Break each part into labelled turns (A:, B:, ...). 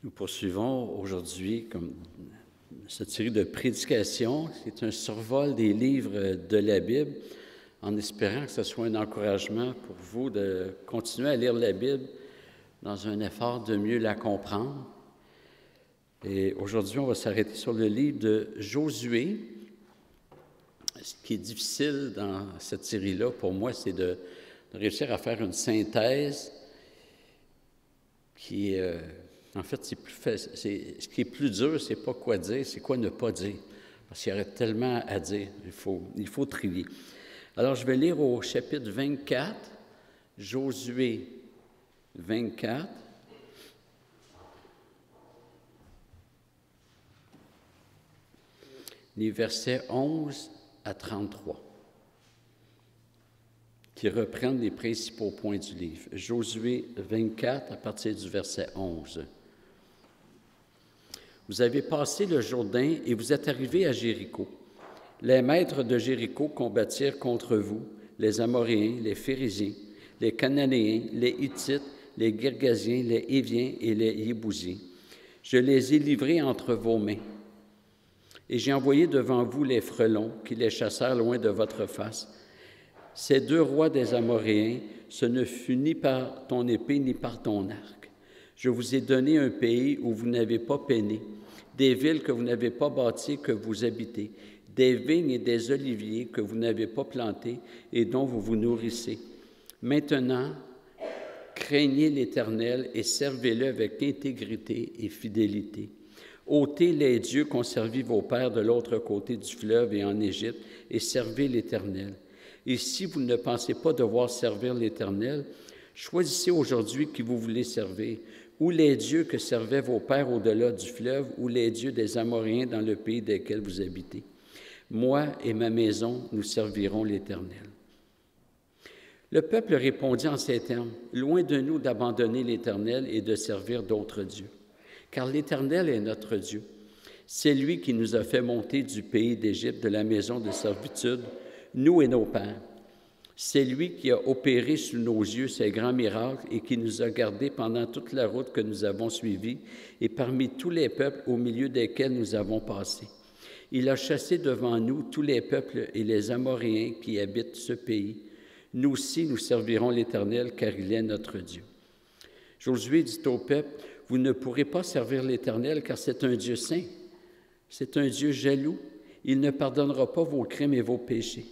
A: Nous poursuivons aujourd'hui comme cette série de prédications. C'est un survol des livres de la Bible, en espérant que ce soit un encouragement pour vous de continuer à lire la Bible dans un effort de mieux la comprendre. Et aujourd'hui, on va s'arrêter sur le livre de Josué. Ce qui est difficile dans cette série-là, pour moi, c'est de réussir à faire une synthèse qui est... En fait, ce qui est plus dur, c'est pas quoi dire, c'est quoi ne pas dire. Parce qu'il y aurait tellement à dire, il faut trier. Alors, je vais lire au chapitre 24, Josué 24. Les versets 11 à 33, qui reprennent les principaux points du livre. Josué 24, à partir du verset 11. Vous avez passé le Jourdain et vous êtes arrivés à Jéricho. Les maîtres de Jéricho combattirent contre vous, les Amoréens, les Phérésiens, les Cananéens, les Hittites, les Girgasiens, les Héviens et les Yébousiens. Je les ai livrés entre vos mains. Et j'ai envoyé devant vous les frelons qui les chassèrent loin de votre face. Ces deux rois des Amoréens, ce ne fut ni par ton épée ni par ton arc. Je vous ai donné un pays où vous n'avez pas peiné, des villes que vous n'avez pas bâties, que vous habitez, des vignes et des oliviers que vous n'avez pas plantés et dont vous vous nourrissez. Maintenant, craignez l'Éternel et servez-le avec intégrité et fidélité. Ôtez les dieux qu'ont servi vos pères de l'autre côté du fleuve et en Égypte et servez l'Éternel. Et si vous ne pensez pas devoir servir l'Éternel, choisissez aujourd'hui qui vous voulez servir, ou les dieux que servaient vos pères au-delà du fleuve, ou les dieux des Amoréens dans le pays desquels vous habitez. Moi et ma maison, nous servirons l'Éternel. Le peuple répondit en ces termes, « Loin de nous d'abandonner l'Éternel et de servir d'autres dieux, car l'Éternel est notre Dieu. C'est lui qui nous a fait monter du pays d'Égypte, de la maison de servitude, nous et nos pères. C'est lui qui a opéré sous nos yeux ces grands miracles et qui nous a gardés pendant toute la route que nous avons suivie et parmi tous les peuples au milieu desquels nous avons passé. Il a chassé devant nous tous les peuples et les Amoréens qui habitent ce pays. Nous aussi, nous servirons l'Éternel, car il est notre Dieu. » Josué dit au peuple, « Vous ne pourrez pas servir l'Éternel, car c'est un Dieu saint. C'est un Dieu jaloux. Il ne pardonnera pas vos crimes et vos péchés.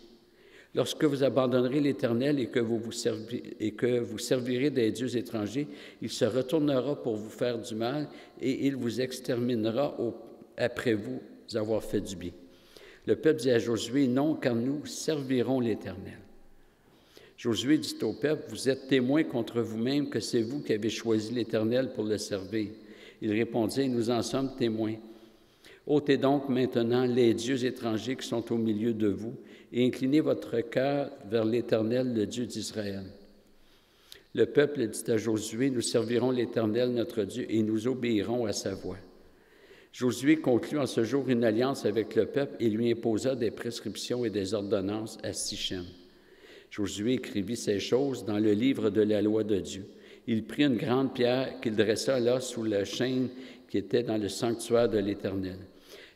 A: Lorsque vous abandonnerez l'Éternel et que vous servirez des dieux étrangers, il se retournera pour vous faire du mal et il vous exterminera après vous avoir fait du bien. » Le peuple dit à Josué, « Non, car nous servirons l'Éternel. » Josué dit au peuple, « Vous êtes témoins contre vous-même que c'est vous qui avez choisi l'Éternel pour le servir. » Ils répondirent, « Nous en sommes témoins. Ôtez donc maintenant les dieux étrangers qui sont au milieu de vous et inclinez votre cœur vers l'Éternel, le Dieu d'Israël. » Le peuple dit à Josué, « Nous servirons l'Éternel, notre Dieu, et nous obéirons à sa voix. » Josué conclut en ce jour une alliance avec le peuple et lui imposa des prescriptions et des ordonnances à Sichem. Josué écrivit ces choses dans le livre de la loi de Dieu. Il prit une grande pierre qu'il dressa là sous la chaîne qui était dans le sanctuaire de l'Éternel.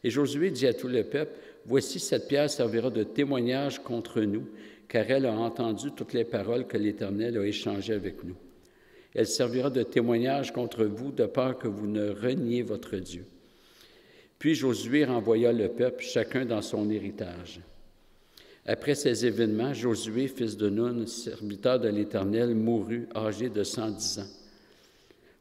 A: Et Josué dit à tout le peuple, « Voici cette pierre servira de témoignage contre nous, car elle a entendu toutes les paroles que l'Éternel a échangées avec nous. Elle servira de témoignage contre vous, de peur que vous ne reniez votre Dieu. » Puis Josué renvoya le peuple, chacun dans son héritage. Après ces événements, Josué, fils de Nun, serviteur de l'Éternel, mourut, âgé de 110 ans.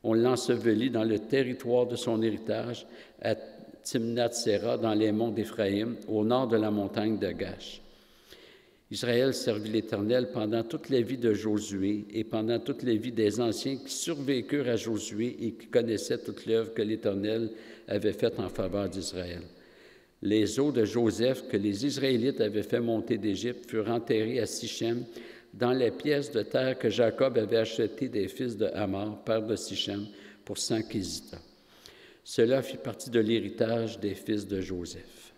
A: On l'ensevelit dans le territoire de son héritage, à Timnath-Séra, dans les monts d'Éphraïm, au nord de la montagne de Gash. Israël servit l'Éternel pendant toute la vie de Josué et pendant toute la vie des anciens qui survécurent à Josué et qui connaissaient toute l'œuvre que l'Éternel avait faite en faveur d'Israël. Les os de Joseph que les Israélites avaient fait monter d'Égypte furent enterrés à Sichem, dans les pièces de terre que Jacob avait achetées des fils de Hamor, père de Sichem, pour 100 késitas. Cela fit partie de l'héritage des fils de Joseph.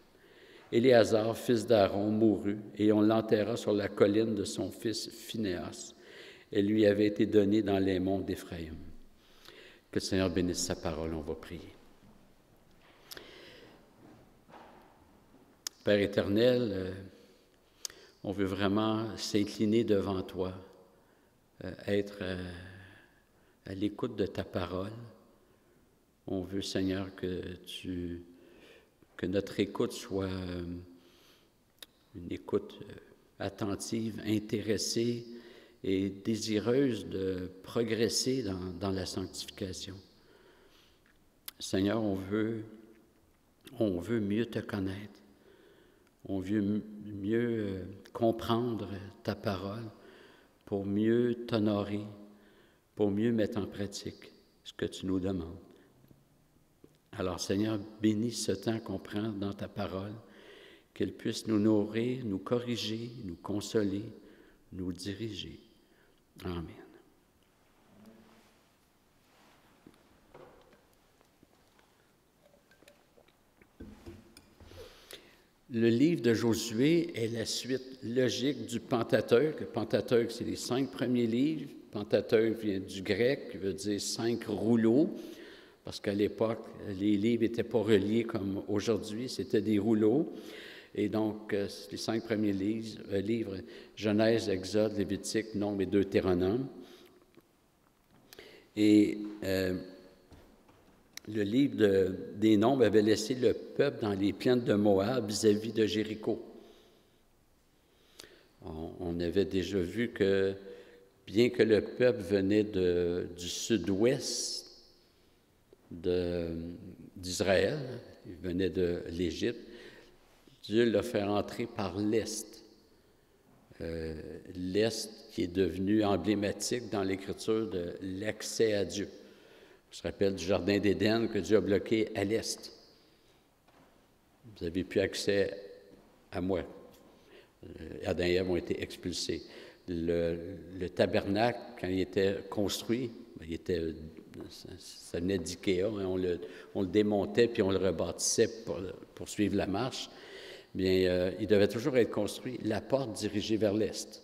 A: Éléazar, fils d'Aaron, mourut, et on l'enterra sur la colline de son fils Phinéas. Elle lui avait été donnée dans les monts d'Éphraïm. Que le Seigneur bénisse sa parole. On va prier. Père éternel, on veut vraiment s'incliner devant toi, être à l'écoute de ta parole. On veut, Seigneur, que notre écoute soit une écoute attentive, intéressée et désireuse de progresser dans la sanctification. Seigneur, on veut mieux te connaître. On veut mieux comprendre ta parole pour mieux t'honorer, pour mieux mettre en pratique ce que tu nous demandes. Alors, Seigneur, bénis ce temps qu'on prend dans ta parole, qu'elle puisse nous nourrir, nous corriger, nous consoler, nous diriger. Amen. Le livre de Josué est la suite logique du Pentateuque. Le Pentateuque, c'est les 5 premiers livres. Pentateuque vient du grec, qui veut dire 5 rouleaux, parce qu'à l'époque, les livres n'étaient pas reliés comme aujourd'hui, c'était des rouleaux. Et donc, les 5 premiers livres, Genèse, Exode, Lévitique, Nombre et Deutéronome. Et le livre des Nombres avait laissé le peuple dans les plaines de Moab vis-à-vis de Jéricho. On avait déjà vu que, bien que le peuple venait du sud-ouest d'Israël, il venait de l'Égypte, Dieu l'a fait entrer par l'Est. L'Est qui est devenu emblématique dans l'Écriture de l'accès à Dieu. On se rappelle du Jardin d'Éden que Dieu a bloqué à l'Est. Vous n'avez plus accès à moi. Adam et Ève ont été expulsés. Le tabernacle, quand il était construit, ça venait d'Ikea, hein, on le démontait puis on le rebâtissait pour suivre la marche. Bien, il devait toujours être construit, la porte dirigée vers l'Est.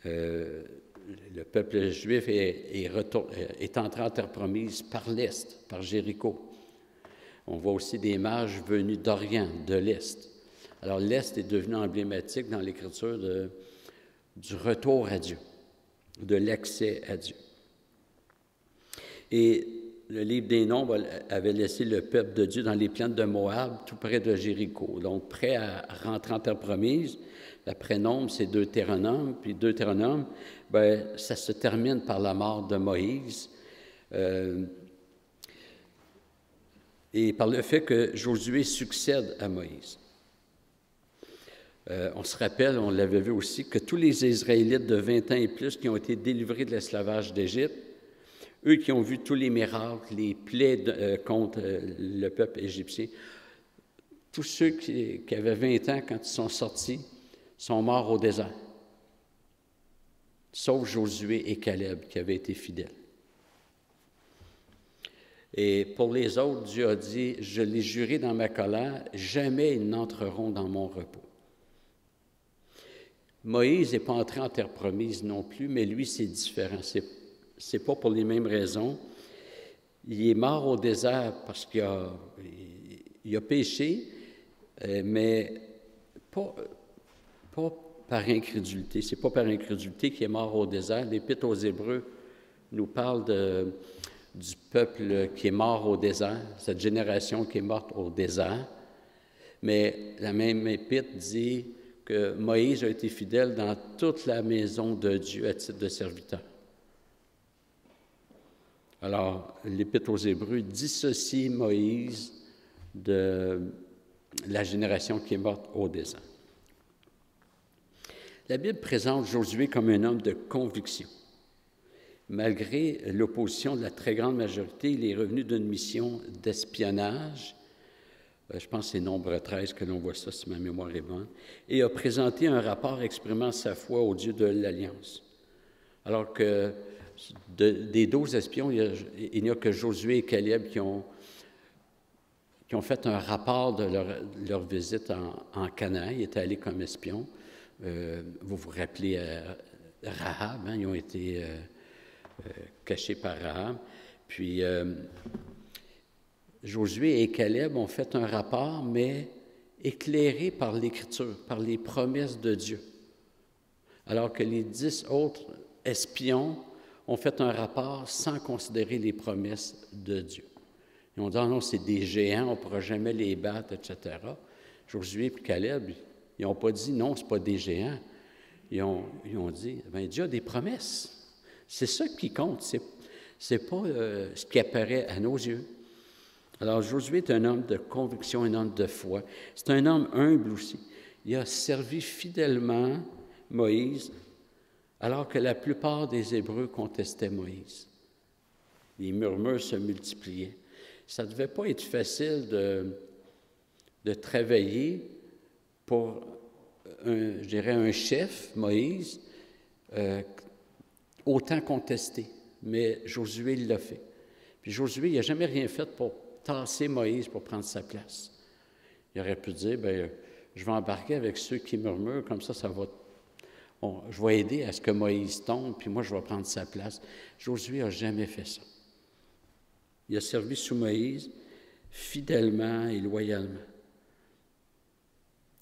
A: Le peuple juif est entré en terre promise par l'Est, par Jéricho. On voit aussi des mages venus d'Orient, de l'Est. Alors, l'Est est devenu emblématique dans l'Écriture du retour à Dieu, de l'accès à Dieu. Et le livre des Nombres avait laissé le peuple de Dieu dans les plaines de Moab, tout près de Jéricho. Donc, prêt à rentrer en terre promise. Après Nombre, c'est Deutéronome. Puis Deutéronome, ça se termine par la mort de Moïse. Et par le fait que Josué succède à Moïse. On se rappelle, on l'avait vu aussi, que tous les Israélites de 20 ans et plus qui ont été délivrés de l'esclavage d'Égypte, eux qui ont vu tous les miracles, les plaies contre le peuple égyptien, tous ceux qui avaient 20 ans quand ils sont sortis sont morts au désert, sauf Josué et Caleb qui avaient été fidèles. Et pour les autres, Dieu a dit, « Je l'ai juré dans ma colère, jamais ils n'entreront dans mon repos. » Moïse n'est pas entré en terre promise non plus, mais lui, c'est différent. C'est pas pour les mêmes raisons. Il est mort au désert parce qu'il a péché, mais pas par incrédulité. C'est pas par incrédulité qu'il est mort au désert. L'Épître aux Hébreux nous parle du peuple qui est mort au désert, cette génération qui est morte au désert. Mais la même Épître dit que Moïse a été fidèle dans toute la maison de Dieu à titre de serviteur. Alors, l'Épître aux Hébreux dissocie Moïse de la génération qui est morte au désert. La Bible présente Josué comme un homme de conviction. Malgré l'opposition de la très grande majorité, il est revenu d'une mission d'espionnage. Je pense que c'est Nombre 13 que l'on voit ça, si ma mémoire est bonne. Et a présenté un rapport exprimant sa foi au Dieu de l'Alliance. Alors que des 12 espions, il n'y a que Josué et Caleb qui ont fait un rapport de leur visite en Canaan. Ils étaient allés comme espions. Vous vous rappelez Rahab, hein, ils ont été caché par Rahab. Puis Josué et Caleb ont fait un rapport, mais éclairé par l'Écriture, par les promesses de Dieu. Alors que les 10 autres espions ont fait un rapport sans considérer les promesses de Dieu. Ils ont dit, ah non, c'est des géants, on ne pourra jamais les battre, etc. Josué et Caleb, ils n'ont pas dit, non, ce n'est pas des géants. Ils ont dit, bien, Dieu a des promesses. C'est ça qui compte, c'est pas ce qui apparaît à nos yeux. Alors, Josué est un homme de conviction, un homme de foi. C'est un homme humble aussi. Il a servi fidèlement Moïse, alors que la plupart des Hébreux contestaient Moïse. Les murmures se multipliaient. Ça ne devait pas être facile de travailler pour, je dirais, un chef, Moïse, autant contesté. Mais Josué l'a fait. Puis Josué, il n'a jamais rien fait pour tasser Moïse pour prendre sa place. Il aurait pu dire, bien, je vais embarquer avec ceux qui murmurent, comme ça va... je vais aider à ce que Moïse tombe, puis moi, je vais prendre sa place. Josué n'a jamais fait ça. Il a servi sous Moïse fidèlement et loyalement.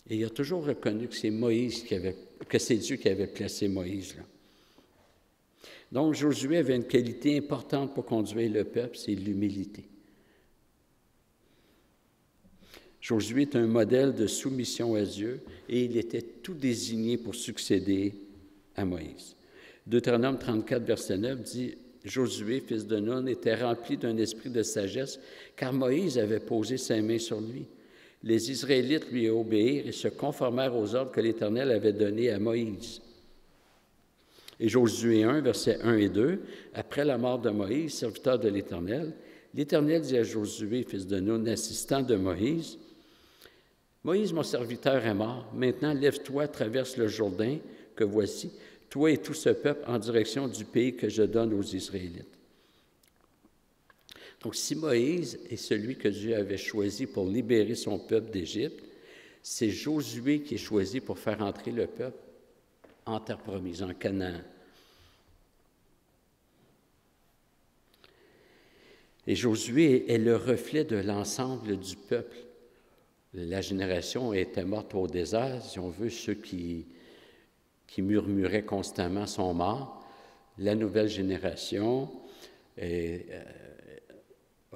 A: Et il a toujours reconnu que c'est Dieu qui avait placé Moïse là. Donc, Josué avait une qualité importante pour conduire le peuple, c'est l'humilité. Josué est un modèle de soumission à Dieu et il était tout désigné pour succéder à Moïse. Deutéronome 34, verset 9 dit « Josué, fils de Nun, était rempli d'un esprit de sagesse, car Moïse avait posé sa main sur lui. Les Israélites lui obéirent et se conformèrent aux ordres que l'Éternel avait donnés à Moïse. » Et Josué 1, versets 1 et 2, « Après la mort de Moïse, serviteur de l'Éternel, l'Éternel dit à Josué, fils de Nun, assistant de Moïse, « Moïse, mon serviteur, est mort. Maintenant, lève-toi, traverse le Jourdain, que voici, toi et tout ce peuple, en direction du pays que je donne aux Israélites. » Donc, si Moïse est celui que Dieu avait choisi pour libérer son peuple d'Égypte, c'est Josué qui est choisi pour faire entrer le peuple en terre promise, en Canaan. Et Josué est le reflet de l'ensemble du peuple. La génération était morte au désert, si on veut, ceux qui murmuraient constamment sont morts. La nouvelle génération a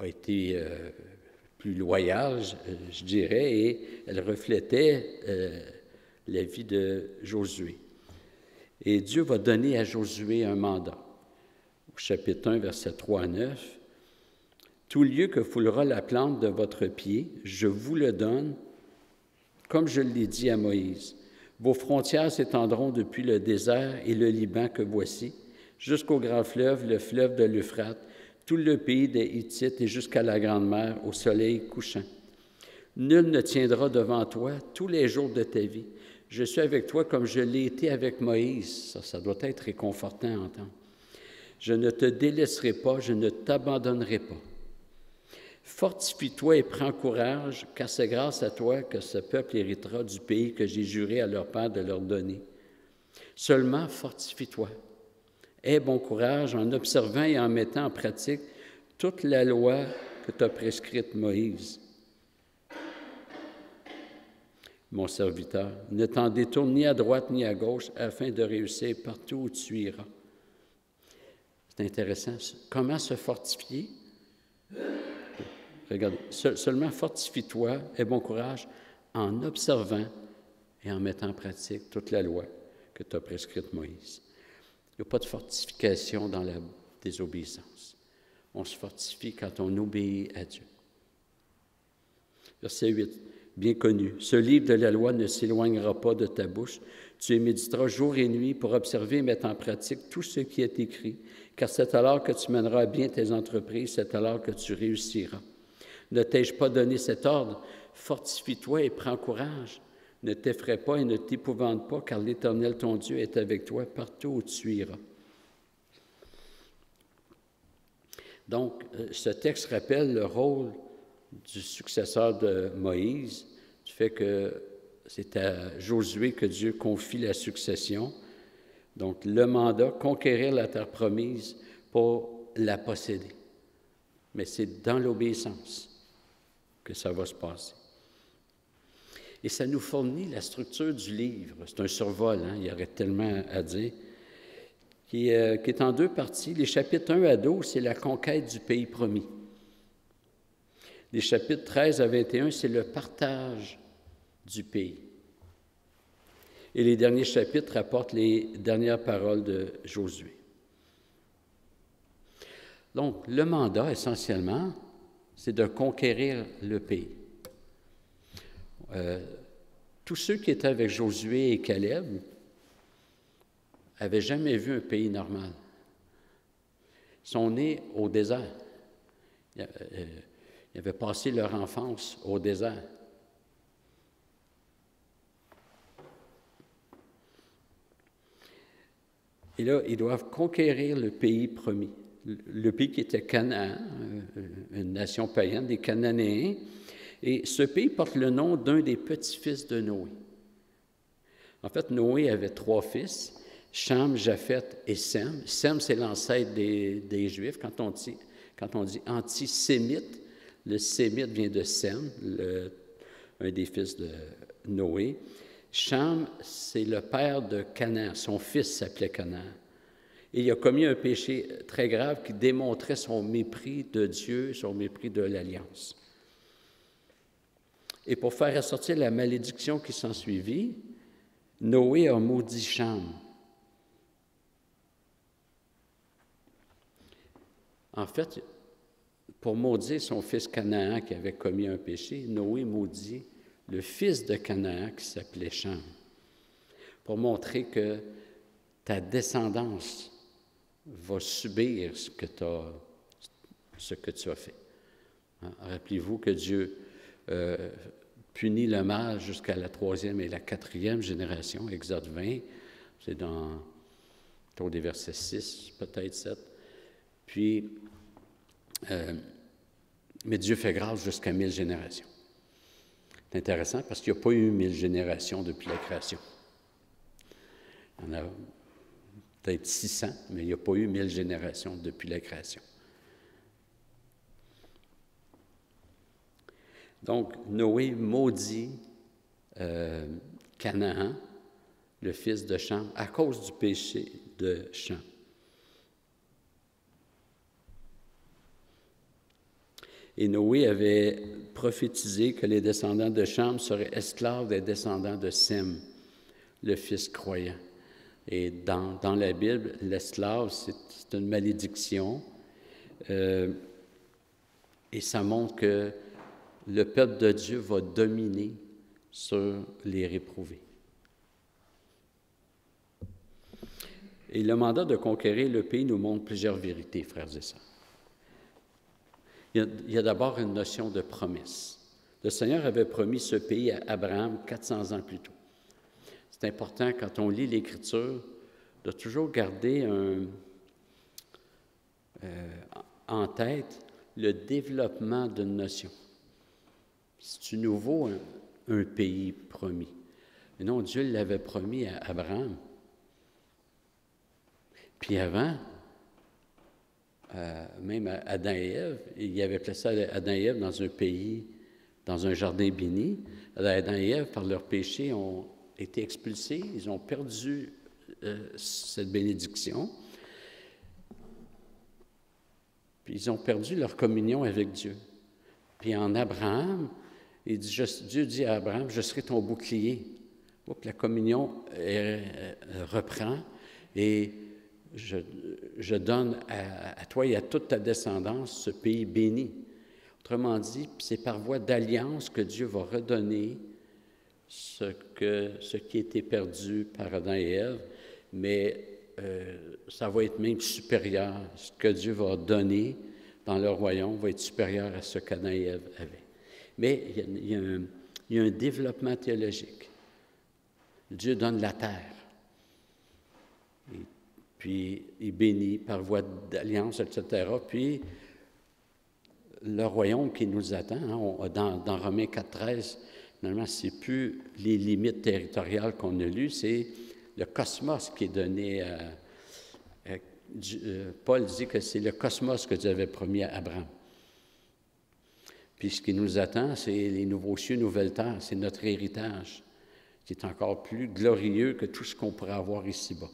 A: été plus loyale, je dirais, et elle reflétait la vie de Josué. Et Dieu va donner à Josué un mandat. Au chapitre 1, versets 3 à 9, « Tout lieu que foulera la plante de votre pied, je vous le donne, comme je l'ai dit à Moïse. Vos frontières s'étendront depuis le désert et le Liban que voici, jusqu'au grand fleuve, le fleuve de l'Euphrate, tout le pays des Hittites et jusqu'à la grande mer, au soleil couchant. Nul ne tiendra devant toi tous les jours de ta vie. Je suis avec toi comme je l'ai été avec Moïse. » Ça doit être réconfortant à entendre. « Je ne te délaisserai pas, je ne t'abandonnerai pas. Fortifie-toi et prends courage, car c'est grâce à toi que ce peuple héritera du pays que j'ai juré à leur père de leur donner. Seulement fortifie-toi. Aie bon courage en observant et en mettant en pratique toute la loi que t'a prescrite Moïse. Mon serviteur, ne t'en détourne ni à droite ni à gauche afin de réussir partout où tu iras. » C'est intéressant. Comment se fortifier? Regarde, seulement fortifie-toi, aie bon courage en observant et en mettant en pratique toute la loi que t'a prescrite Moïse. Il n'y a pas de fortification dans la désobéissance. On se fortifie quand on obéit à Dieu. Verset 8. Bien connu. Ce livre de la loi ne s'éloignera pas de ta bouche. Tu y méditeras jour et nuit pour observer et mettre en pratique tout ce qui est écrit, car c'est alors que tu mèneras à bien tes entreprises, c'est alors que tu réussiras. Ne t'ai-je pas donné cet ordre? Fortifie-toi et prends courage. Ne t'effraie pas et ne t'épouvante pas, car l'Éternel, ton Dieu, est avec toi partout où tu iras. Donc, ce texte rappelle le rôle du successeur de Moïse, du fait que c'est à Josué que Dieu confie la succession. Donc, le mandat, conquérir la terre promise pas la posséder. Mais c'est dans l'obéissance que ça va se passer. Et ça nous fournit la structure du livre. C'est un survol, hein? Il y aurait tellement à dire, qui est en deux parties. Les chapitres 1 à 12, c'est la conquête du pays promis. Les chapitres 13 à 21, c'est le partage du pays. Et les derniers chapitres rapportent les dernières paroles de Josué. Donc, le mandat, essentiellement, c'est de conquérir le pays. Tous ceux qui étaient avec Josué et Caleb n'avaient jamais vu un pays normal. Ils sont nés au désert. Ils avaient passé leur enfance au désert. Et là, ils doivent conquérir le pays promis. Le pays qui était Canaan, une nation païenne, des Cananéens. Et ce pays porte le nom d'un des petits-fils de Noé. En fait, Noé avait 3 fils, Cham, Japheth et Sem. Sem, c'est l'ancêtre des Juifs. Quand on dit antisémite, le sémite vient de Sem, un des fils de Noé. Cham, c'est le père de Canaan. Son fils s'appelait Canaan. Et il a commis un péché très grave qui démontrait son mépris de Dieu, son mépris de l'Alliance. Et pour faire ressortir la malédiction qui s'ensuivit, Noé a maudit Cham. En fait, pour maudire son fils Canaan qui avait commis un péché, Noé maudit le fils de Canaan qui s'appelait Cham, pour montrer que ta descendance va subir ce que tu as fait. Hein? Rappelez-vous que Dieu punit le mal jusqu'à la 3e et la 4e génération, Exode 20, c'est autour des versets 6, peut-être 7. Puis, mais Dieu fait grâce jusqu'à 1000 générations. C'est intéressant parce qu'il n'y a pas eu 1000 générations depuis la création. Il y en a peut-être 600, mais il n'y a pas eu 1000 générations depuis la création. Donc, Noé maudit Canaan, le fils de Cham, à cause du péché de Cham. Et Noé avait prophétisé que les descendants de Cham seraient esclaves des descendants de Sem, le fils croyant. Et dans la Bible, l'esclave, c'est une malédiction. Et ça montre que le peuple de Dieu va dominer sur les réprouvés. Et le mandat de conquérir le pays nous montre plusieurs vérités, frères et sœurs. Il y a d'abord une notion de promesse. Le Seigneur avait promis ce pays à Abraham 400 ans plus tôt. C'est important, quand on lit l'Écriture, de toujours garder en tête le développement d'une notion. C'est nouveau, un pays promis. Mais non, Dieu l'avait promis à Abraham. Puis avant, même à Adam et Ève, il avait placé Adam et Ève dans un pays, dans un jardin béni. Adam et Ève, par leur péché, ont été expulsés. Ils ont perdu cette bénédiction. Puis ils ont perdu leur communion avec Dieu. Puis en Abraham, Dieu dit à Abraham, « Je serai ton bouclier. » La communion reprend et je donne à toi et à toute ta descendance ce pays béni. Autrement dit, c'est par voie d'alliance que Dieu va redonner ce qui était perdu par Adam et Ève, mais ça va être même supérieur. Ce que Dieu va donner dans leur royaume va être supérieur à ce qu'Adam et Ève avaient. Mais il y a un développement théologique. Dieu donne la terre. Et puis, il bénit par voie d'alliance, etc. Puis, le royaume qui nous attend, hein, dans Romains 4,13, finalement, ce n'est plus les limites territoriales qu'on a lues, c'est le cosmos qui est donné Paul dit que c'est le cosmos que Dieu avait promis à Abraham. Puis ce qui nous attend, c'est les nouveaux cieux, nouvelles terres, c'est notre héritage, qui est encore plus glorieux que tout ce qu'on pourrait avoir ici-bas.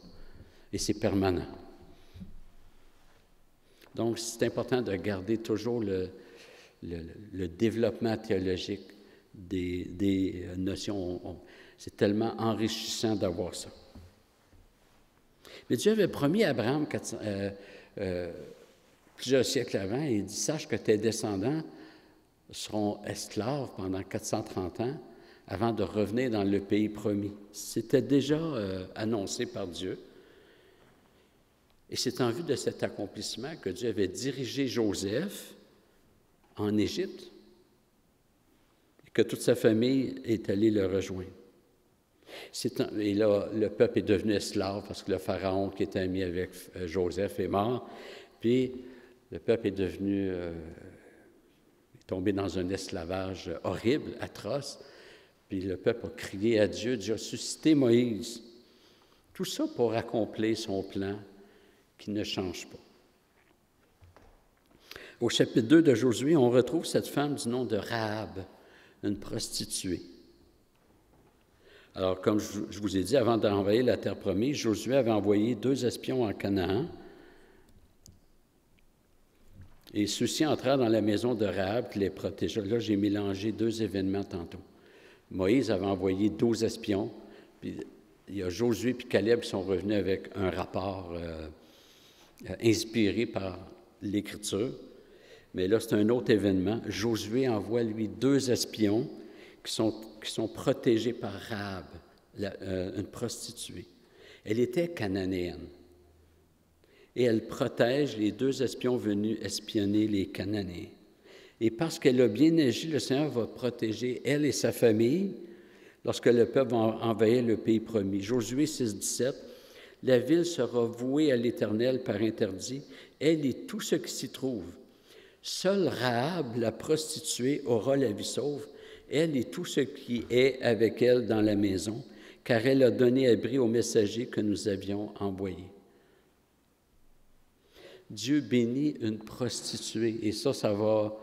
A: Et c'est permanent. Donc, c'est important de garder toujours le développement théologique des notions. C'est tellement enrichissant d'avoir ça. Mais Dieu avait promis à Abraham, plusieurs siècles avant, il dit « Sache que tes descendants seront esclaves pendant 430 ans avant de revenir dans le pays promis. » C'était déjà annoncé par Dieu. Et c'est en vue de cet accomplissement que Dieu avait dirigé Joseph en Égypte et que toute sa famille est allée le rejoindre. Et là, le peuple est devenu esclave parce que le pharaon qui était ami avec Joseph est mort. Puis le peuple est devenu, est tombé dans un esclavage horrible, atroce. Puis le peuple a crié à Dieu, Dieu a suscité Moïse. Tout ça pour accomplir son plan qui ne change pas. Au chapitre 2 de Josué, on retrouve cette femme du nom de Rahab, une prostituée. Alors, comme je vous ai dit, avant d'envahir la terre promise, Josué avait envoyé 2 espions en Canaan. Et ceux-ci entrèrent dans la maison de Rahab qui les protégea. Là, j'ai mélangé 2 événements tantôt. Moïse avait envoyé 12 espions, puis il y a Josué et Caleb qui sont revenus avec un rapport inspiré par l'Écriture. Mais là, c'est un autre événement. Josué envoie, lui, 2 espions qui sont protégés par Rahab, une prostituée. Elle était cananéenne. Et elle protège les 2 espions venus espionner les Cananéens. Et parce qu'elle a bien agi, le Seigneur va protéger elle et sa famille lorsque le peuple va envahir le pays promis. Josué 6, 17, « La ville sera vouée à l'Éternel par interdit, elle et tout ce qui s'y trouve. Seule Rahab, la prostituée, aura la vie sauve, elle et tout ce qui est avec elle dans la maison, car elle a donné abri aux messagers que nous avions envoyés. » Dieu bénit une prostituée, et ça va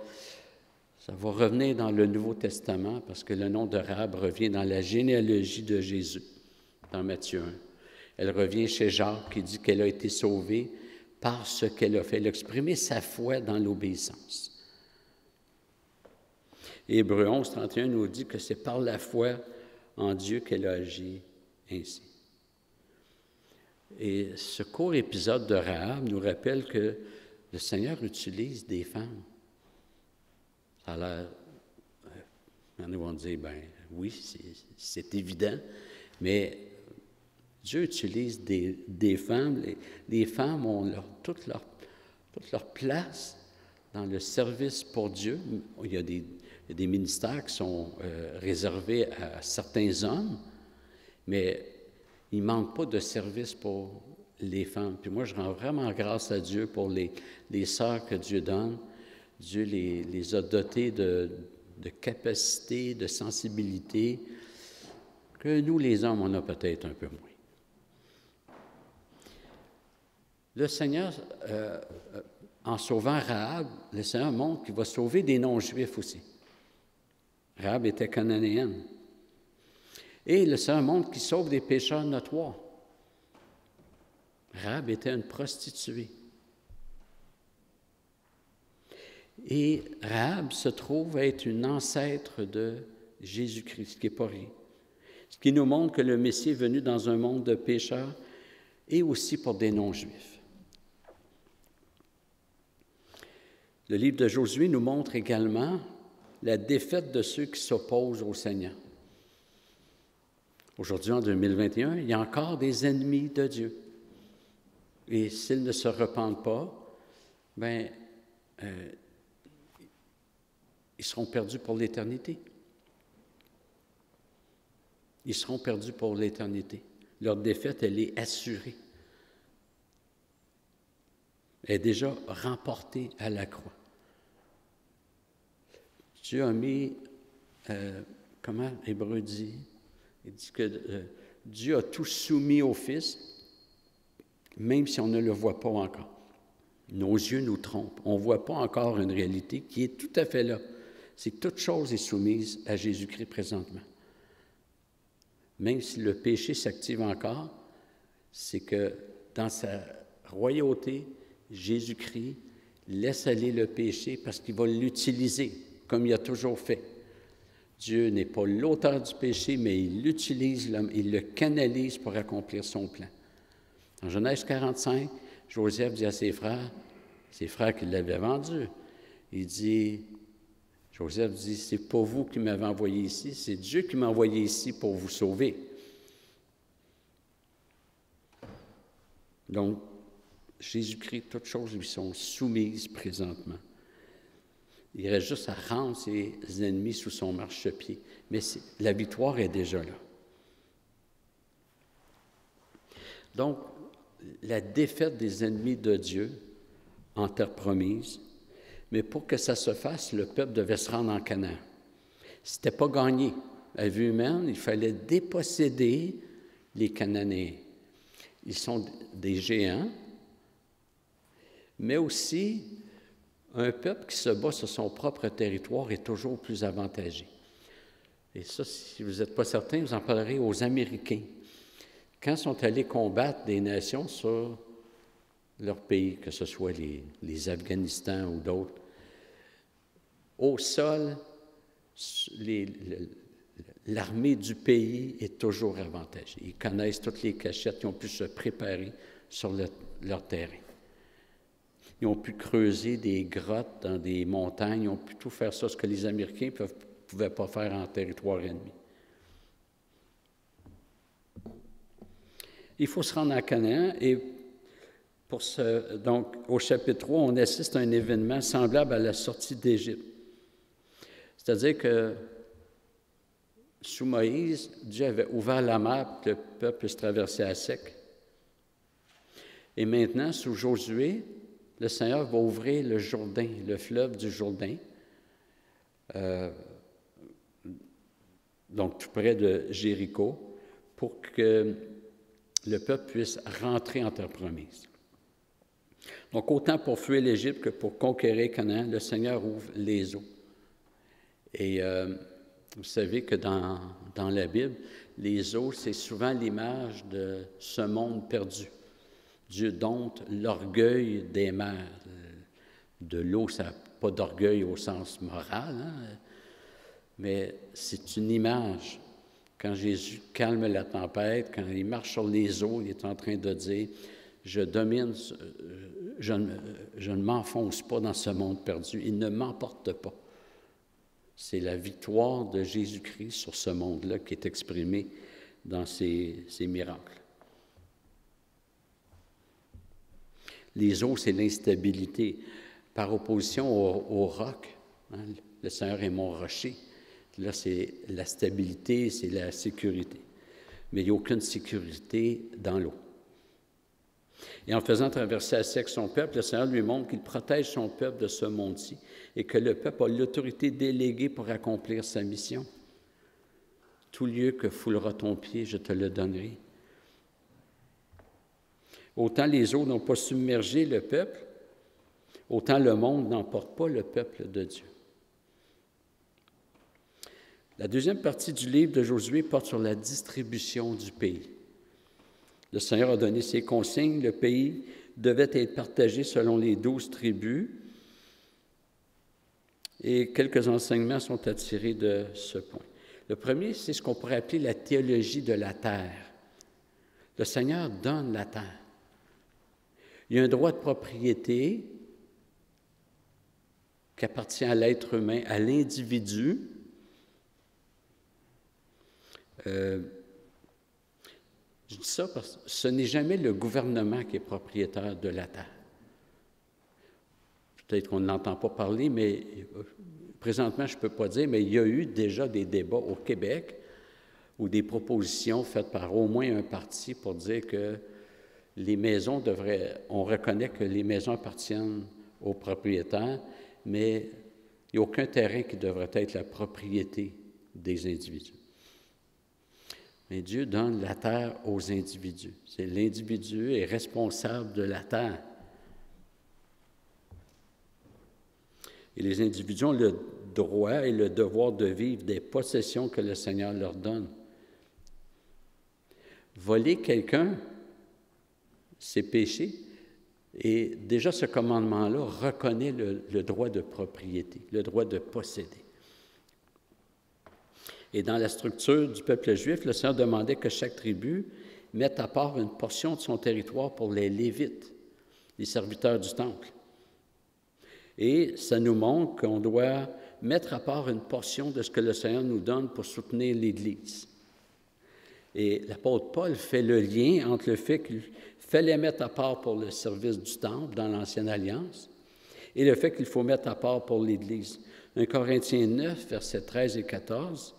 A: revenir dans le Nouveau Testament, parce que le nom de Rahab revient dans la généalogie de Jésus, dans Matthieu 1. Elle revient chez Jacques, qui dit qu'elle a été sauvée par ce qu'elle a fait. Elle a exprimé sa foi dans l'obéissance. Hébreux 11, 31 nous dit que c'est par la foi en Dieu qu'elle a agi ainsi. Et ce court épisode de Rahab nous rappelle que le Seigneur utilise des femmes. Ça a l'air... Il y en a qui vont dire, bien oui, c'est évident, mais Dieu utilise des femmes. Les femmes ont toute leur place dans le service pour Dieu. Il y a des ministères qui sont réservés à certains hommes, mais il ne manque pas de service pour les femmes. Puis moi, je rends vraiment grâce à Dieu pour les sœurs que Dieu donne. Dieu les a dotées de capacités, de sensibilité, que nous, les hommes, on a peut-être un peu moins. Le Seigneur, en sauvant Rahab, le Seigneur montre qu'il va sauver des non-juifs aussi. Rahab était cananéenne. Et le Seigneur montre qu'il sauve des pécheurs notoires. Rahab était une prostituée. Et Rahab se trouve être une ancêtre de Jésus-Christ, ce qui n'est pas rien. Ce qui nous montre que le Messie est venu dans un monde de pécheurs et aussi pour des non-juifs. Le livre de Josué nous montre également la défaite de ceux qui s'opposent au Seigneur. Aujourd'hui, en 2021, il y a encore des ennemis de Dieu. Et s'ils ne se repentent pas, bien, ils seront perdus pour l'éternité. Ils seront perdus pour l'éternité. Leur défaite, elle est assurée. Elle est déjà remportée à la croix. Dieu a mis, comment Hébreu dit? Il dit que Dieu a tout soumis au Fils même si on ne le voit pas encore. Nos yeux nous trompent. On ne voit pas encore une réalité qui est tout à fait là. C'est que toute chose est soumise à Jésus-Christ présentement. Même si le péché s'active encore, c'est que dans sa royauté, Jésus-Christ laisse aller le péché parce qu'il va l'utiliser comme il a toujours fait. Dieu n'est pas l'auteur du péché, mais il l'utilise, il le canalise pour accomplir son plan. En Genèse 45, Joseph dit à ses frères qui l'avaient vendu, Joseph dit, c'est pas vous qui m'avez envoyé ici, c'est Dieu qui m'a envoyé ici pour vous sauver. Donc, Jésus-Christ, toutes choses lui sont soumises présentement. Il reste juste à rendre ses ennemis sous son marchepied. Mais la victoire est déjà là. Donc, la défaite des ennemis de Dieu en terre promise, mais pour que ça se fasse, le peuple devait se rendre en Canaan. C'était pas gagné. À vue humaine, il fallait déposséder les Cananéens. Ils sont des géants, mais aussi un peuple qui se bat sur son propre territoire est toujours plus avantagé. Et ça, si vous n'êtes pas certain, vous en parlerez aux Américains. Quand ils sont allés combattre des nations sur leur pays, que ce soit les Afghanistan ou d'autres, au sol, l'armée du pays est toujours avantagée. Ils connaissent toutes les cachettes, ils ont pu se préparer sur leur terrain. Ils ont pu creuser des grottes dans des montagnes, ils ont pu tout faire ça, ce que les Américains ne pouvaient pas faire en territoire ennemi. Il faut se rendre à Canaan et donc au chapitre 3, on assiste à un événement semblable à la sortie d'Égypte. C'est-à-dire que sous Moïse, Dieu avait ouvert la mer pour que le peuple puisse traverser à sec. Et maintenant, sous Josué, le Seigneur va ouvrir le Jourdain, le fleuve du Jourdain, donc tout près de Jéricho, pour que le peuple puisse rentrer en terre promise. Donc, autant pour fuir l'Égypte que pour conquérir Canaan, le Seigneur ouvre les eaux. Et vous savez que dans la Bible, les eaux, c'est souvent l'image de ce monde perdu. Dieu dompte l'orgueil des mers. De l'eau, ça n'a pas d'orgueil au sens moral, mais c'est une image. Quand Jésus calme la tempête, quand il marche sur les eaux, il est en train de dire « Je domine, je ne m'enfonce pas dans ce monde perdu, il ne m'emporte pas ». C'est la victoire de Jésus-Christ sur ce monde-là qui est exprimée dans ces miracles. Les eaux, c'est l'instabilité. Par opposition au roc, le Seigneur est mon rocher. Là, c'est la stabilité, c'est la sécurité. Mais il n'y a aucune sécurité dans l'eau. Et en faisant traverser à sec son peuple, le Seigneur lui montre qu'il protège son peuple de ce monde-ci et que le peuple a l'autorité déléguée pour accomplir sa mission. Tout lieu que foulera ton pied, je te le donnerai. Autant les eaux n'ont pas submergé le peuple, autant le monde n'emporte pas le peuple de Dieu. La deuxième partie du livre de Josué porte sur la distribution du pays. Le Seigneur a donné ses consignes. Le pays devait être partagé selon les 12 tribus. Et quelques enseignements sont attirés de ce point. Le premier, c'est ce qu'on pourrait appeler la théologie de la terre. Le Seigneur donne la terre. Il y a un droit de propriété qui appartient à l'être humain, à l'individu. Je dis ça parce que ce n'est jamais le gouvernement qui est propriétaire de la terre. Peut-être qu'on ne l'entend pas parler, mais présentement, je ne peux pas dire, mais il y a eu déjà des débats au Québec ou des propositions faites par au moins un parti pour dire que les maisons on reconnaît que les maisons appartiennent aux propriétaires, mais il n'y a aucun terrain qui devrait être la propriété des individus. Mais Dieu donne la terre aux individus. C'est l'individu est responsable de la terre. Et les individus ont le droit et le devoir de vivre des possessions que le Seigneur leur donne. Voler quelqu'un, c'est péché. Et déjà, ce commandement-là reconnaît le droit de propriété, le droit de posséder. Et dans la structure du peuple juif, le Seigneur demandait que chaque tribu mette à part une portion de son territoire pour les Lévites, les serviteurs du temple. Et ça nous montre qu'on doit mettre à part une portion de ce que le Seigneur nous donne pour soutenir l'Église. Et l'apôtre Paul fait le lien entre le fait qu'il fallait mettre à part pour le service du temple dans l'Ancienne Alliance et le fait qu'il faut mettre à part pour l'Église. 1 Corinthiens 9, versets 13 et 14.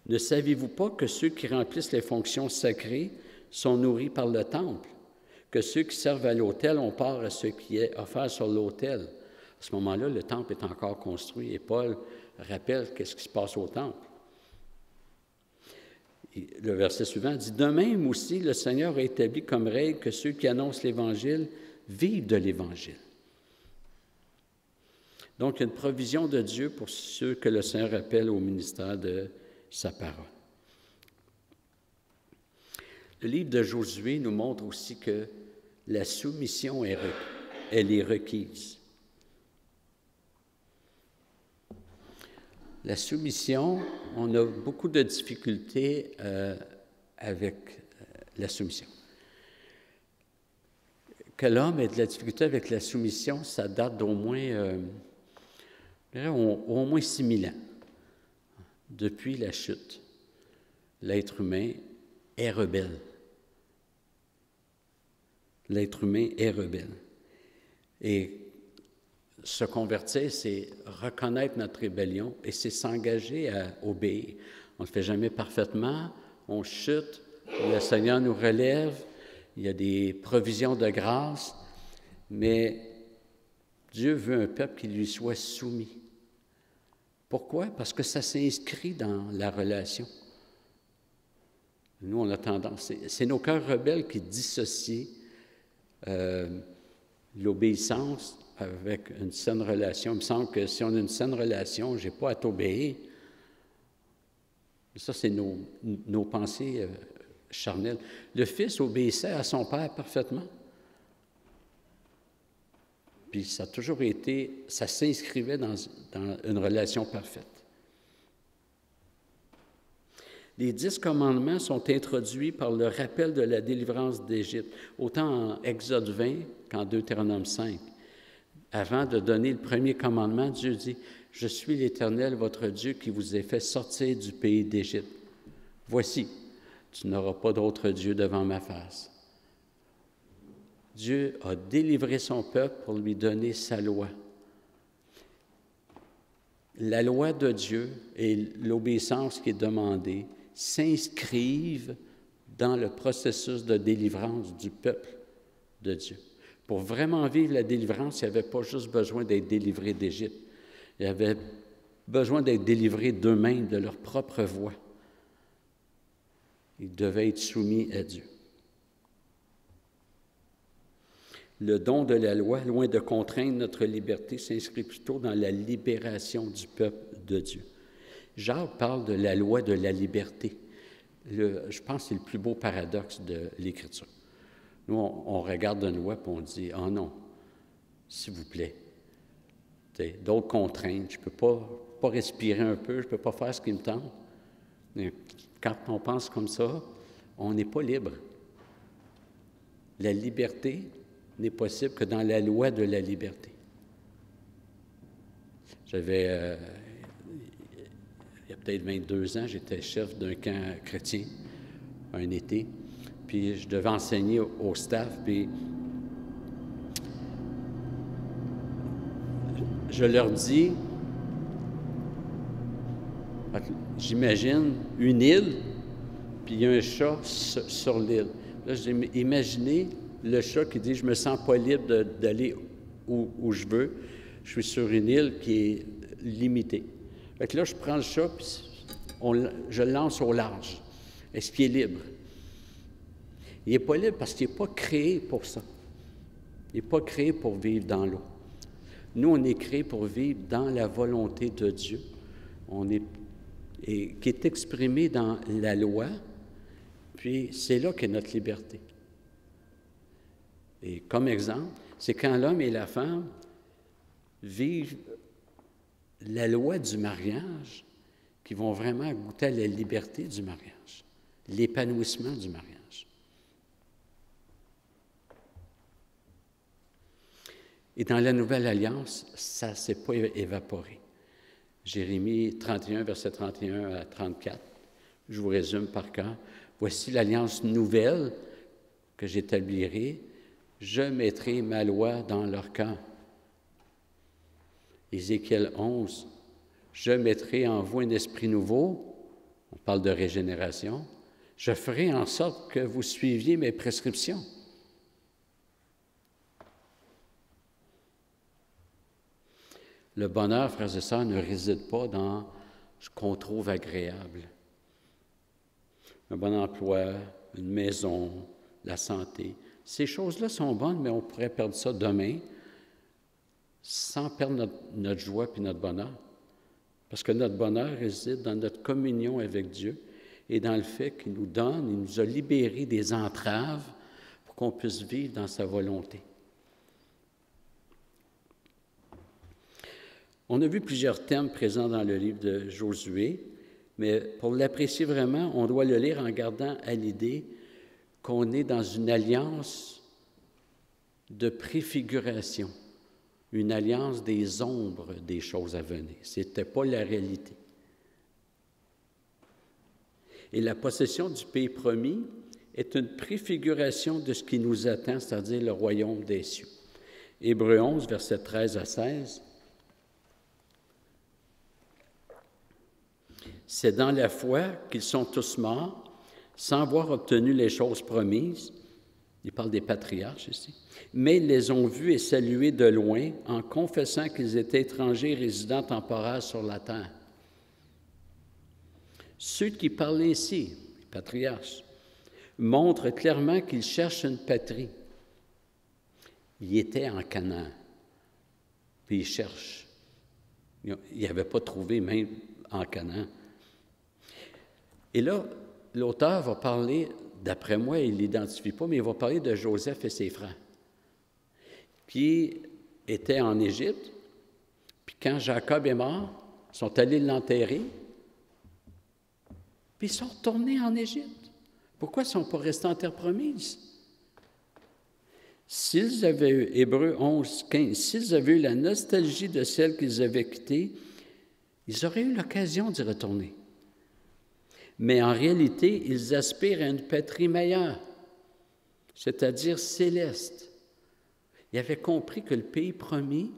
A: « Ne saviez-vous pas que ceux qui remplissent les fonctions sacrées sont nourris par le temple, que ceux qui servent à l'autel ont part à ce qui est offert sur l'autel? » À ce moment-là, le temple est encore construit et Paul rappelle qu'est-ce qui se passe au temple. Et le verset suivant dit « De même aussi, le Seigneur a établi comme règle que ceux qui annoncent l'Évangile vivent de l'Évangile. » Donc, il y a une provision de Dieu pour ceux que le Seigneur appelle au ministère de sa parole. Le livre de Josué nous montre aussi que la soumission elle est requise. La soumission, on a beaucoup de difficultés avec la soumission. Que l'homme ait de la difficulté avec la soumission, ça date d'au moins, au moins 6000 ans. Depuis la chute, l'être humain est rebelle. L'être humain est rebelle. Et se convertir, c'est reconnaître notre rébellion et c'est s'engager à obéir. On ne le fait jamais parfaitement, on chute, le Seigneur nous relève, il y a des provisions de grâce, mais Dieu veut un peuple qui lui soit soumis. Pourquoi? Parce que ça s'inscrit dans la relation. Nous, on a tendance, c'est nos cœurs rebelles qui dissocient l'obéissance avec une saine relation. Il me semble que si on a une saine relation, je n'ai pas à t'obéir. Ça, c'est nos pensées charnelles. Le Fils obéissait à son Père parfaitement. Puis ça a toujours été, ça s'inscrivait dans une relation parfaite. Les 10 commandements sont introduits par le rappel de la délivrance d'Égypte, autant en Exode 20 qu'en Deutéronome 5. Avant de donner le premier commandement, Dieu dit « Je suis l'Éternel, votre Dieu, qui vous ai fait sortir du pays d'Égypte. Voici, tu n'auras pas d'autre Dieu devant ma face. » Dieu a délivré son peuple pour lui donner sa loi. La loi de Dieu et l'obéissance qui est demandée s'inscrivent dans le processus de délivrance du peuple de Dieu. Pour vraiment vivre la délivrance, il n'y avait pas juste besoin d'être délivré d'Égypte. Il y avait besoin d'être délivré d'eux-mêmes, de leur propre voie. Ils devaient être soumis à Dieu. Le don de la loi, loin de contraindre notre liberté, s'inscrit plutôt dans la libération du peuple de Dieu. Jacques parle de la loi de la liberté. Je pense que c'est le plus beau paradoxe de l'Écriture. Nous, on regarde une loi et on dit « Ah non, s'il vous plaît, d'autres contraintes, je ne peux pas respirer un peu, je ne peux pas faire ce qui me tente. » Quand on pense comme ça, on n'est pas libre. La liberté n'est possible que dans la loi de la liberté. J'avais, il y a peut-être 22 ans, j'étais chef d'un camp chrétien, un été, puis je devais enseigner au staff, puis je leur dis, j'imagine une île, puis il y a un chat sur l'île. Là, j'ai imaginé le chat qui dit « Je me sens pas libre d'aller où je veux. Je suis sur une île qui est limitée. » Fait que là, je prends le chat, puis je le lance au large. Est-ce qu'il est libre? Il n'est pas libre parce qu'il n'est pas créé pour ça. Il n'est pas créé pour vivre dans l'eau. Nous, on est créé pour vivre dans la volonté de Dieu, qui est exprimée dans la loi, puis c'est là qu'est notre liberté. Et comme exemple, c'est quand l'homme et la femme vivent la loi du mariage, qui vont vraiment goûter à la liberté du mariage, l'épanouissement du mariage. Et dans la Nouvelle Alliance, ça ne s'est pas évaporé. Jérémie 31, verset 31 à 34, je vous résume par cœur. « Voici l'alliance nouvelle que j'établirai, je mettrai ma loi dans leur cœur. » Ézéchiel 11, « Je mettrai en vous un esprit nouveau », on parle de régénération, « je ferai en sorte que vous suiviez mes prescriptions. » Le bonheur, frères et sœurs, ne réside pas dans ce qu'on trouve agréable. Un bon emploi, une maison, la santé. Ces choses-là sont bonnes, mais on pourrait perdre ça demain sans perdre notre joie et notre bonheur. Parce que notre bonheur réside dans notre communion avec Dieu et dans le fait qu'il nous donne, il nous a libérés des entraves pour qu'on puisse vivre dans sa volonté. On a vu plusieurs thèmes présents dans le livre de Josué, mais pour l'apprécier vraiment, on doit le lire en gardant à l'idée qu'on est dans une alliance de préfiguration, une alliance des ombres des choses à venir. Ce n'était pas la réalité. Et la possession du pays promis est une préfiguration de ce qui nous attend, c'est-à-dire le royaume des cieux. Hébreux 11, versets 13 à 16. C'est dans la foi qu'ils sont tous morts, sans avoir obtenu les choses promises. Il parle des patriarches ici. Mais ils les ont vus et salués de loin en confessant qu'ils étaient étrangers résidant temporaires sur la terre. Ceux qui parlent ainsi, les patriarches, montrent clairement qu'ils cherchent une patrie. Ils étaient en Canaan, puis ils cherchent. Ils n'avaient pas trouvé même en Canaan. Et là, l'auteur va parler, d'après moi, il ne l'identifie pas, mais il va parler de Joseph et ses frères, qui étaient en Égypte, puis quand Jacob est mort, ils sont allés l'enterrer, puis ils sont retournés en Égypte. Pourquoi ils ne sont pas restés en terre promise? S'ils avaient eu, Hébreux 11, 15, s'ils avaient eu la nostalgie de celle qu'ils avaient quittée, ils auraient eu l'occasion d'y retourner. Mais en réalité, ils aspirent à une patrie meilleure, c'est-à-dire céleste. Ils avaient compris que le pays promis,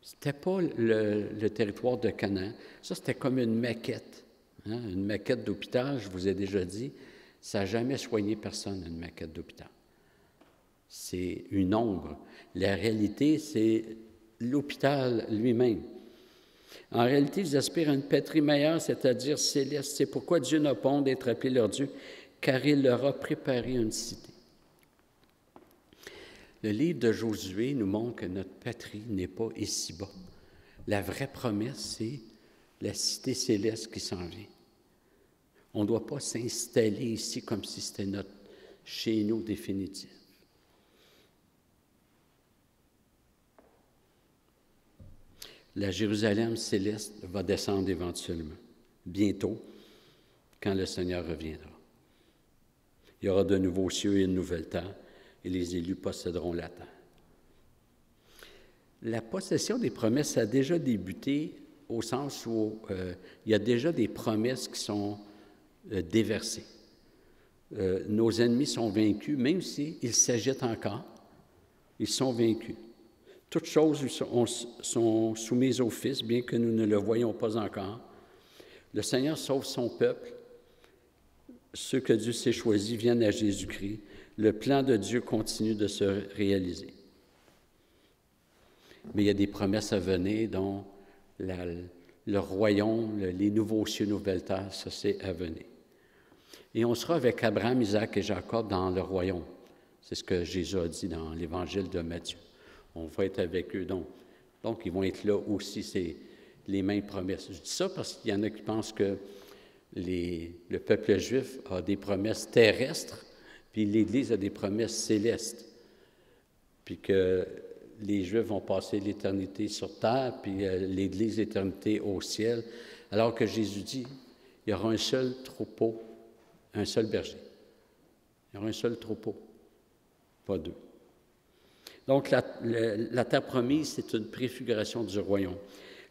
A: ce n'était pas le territoire de Canaan. Ça, c'était comme une maquette. Hein? Une maquette d'hôpital, je vous ai déjà dit, ça n'a jamais soigné personne, une maquette d'hôpital. C'est une ombre. La réalité, c'est l'hôpital lui-même. En réalité, ils aspirent à une patrie meilleure, c'est-à-dire céleste. C'est pourquoi Dieu n'a pas honte d'être appelé leur Dieu, car il leur a préparé une cité. Le livre de Josué nous montre que notre patrie n'est pas ici-bas. La vraie promesse, c'est la cité céleste qui s'en vient. On ne doit pas s'installer ici comme si c'était notre chez nous définitif. La Jérusalem céleste va descendre éventuellement, bientôt, quand le Seigneur reviendra. Il y aura de nouveaux cieux et une nouvelle terre, et les élus posséderont la terre. La possession des promesses a déjà débuté au sens où il y a déjà des promesses qui sont déversées. Nos ennemis sont vaincus, même s'ils s'agitent encore, ils sont vaincus. Toutes choses sont soumises au Fils, bien que nous ne le voyions pas encore. Le Seigneur sauve son peuple. Ceux que Dieu s'est choisis viennent à Jésus-Christ. Le plan de Dieu continue de se réaliser. Mais il y a des promesses à venir, dont le royaume, les nouveaux cieux, nouvelles terres, ça c'est à venir. Et on sera avec Abraham, Isaac et Jacob dans le royaume. C'est ce que Jésus a dit dans l'Évangile de Matthieu. On va être avec eux. Donc ils vont être là aussi, c'est les mêmes promesses. Je dis ça parce qu'il y en a qui pensent que le peuple juif a des promesses terrestres, puis l'Église a des promesses célestes. Puis que les Juifs vont passer l'éternité sur terre, puis l'Église l'éternité au ciel, alors que Jésus dit, il y aura un seul troupeau, un seul berger. Il y aura un seul troupeau, pas deux. Donc, la terre promise, c'est une préfiguration du royaume.